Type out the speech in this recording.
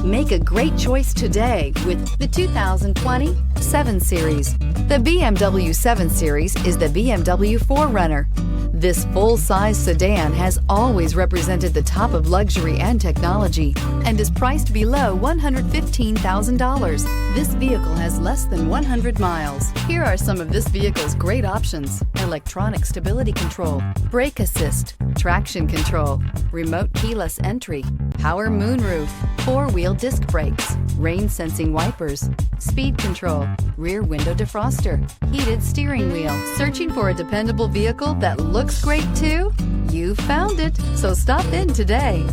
Make a great choice today with the 2020 7 Series. The BMW 7 Series is the BMW 4Runner. This full-size sedan has always represented the top of luxury and technology and is priced below $115,000. This vehicle has less than 100 miles. Here are some of this vehicle's great options: electronic stability control, brake assist, traction control, remote keyless entry, power moonroof, four-wheel disc brakes, rain-sensing wipers, speed control, rear window defroster, heated steering wheel. Searching for a dependable vehicle that looks great too? You found it, so stop in today.